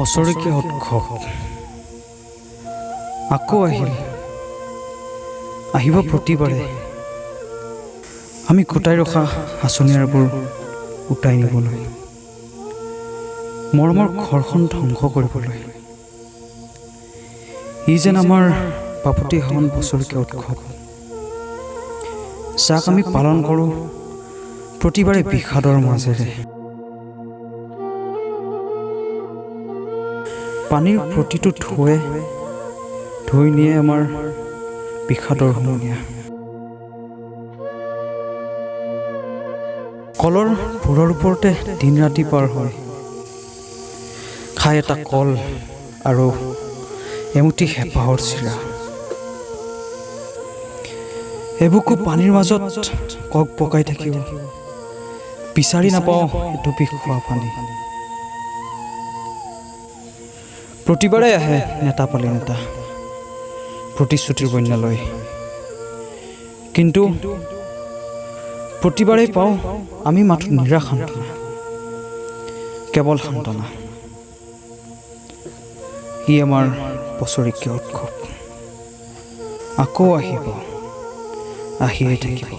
বছৰেকীয়া উৎসৱ আকৌ আহিব প্ৰতিবাৰে আমি গোটাই ৰখা আঁচনিবোৰ উটাই নিবলৈ, মৰমৰ ঘৰখন ধ্বংস কৰিবলৈ। ই যেন আমাৰ বাপতিসাহোন বছৰেকীয়া উৎসৱ, যাক আমি পালন কৰোঁ প্ৰতিবাৰে বিষাদৰ মাজেৰে। পানীৰ প্ৰতিটো ঢৌৱে ধুই নিয়ে আমাৰ বিষাদৰ সমনীয়া। কলৰ ভোৰৰ ওপৰতে দিন ৰাতি পাৰ হয়, খাই এটা কল আৰু এমুঠি হেঁপাহৰ চিৰা। এবুকু পানীৰ মাজত কক পকাই থাকিব, বিচাৰি নাপাওঁ এটুপি খোৱা পানী। প্ৰতিবাৰে আহে নেতা পালি নেতা প্ৰতিশ্ৰুতিৰ বন্যা লৈ, কিন্তু প্ৰতিবাৰেই পাওঁ আমি মাথো নিৰাশ সান্তনা, কেৱল সান্তনা। ই আমাৰ বছৰেকীয়া উৎসৱ আকৌ আহিব, আহিয়ে থাকিব।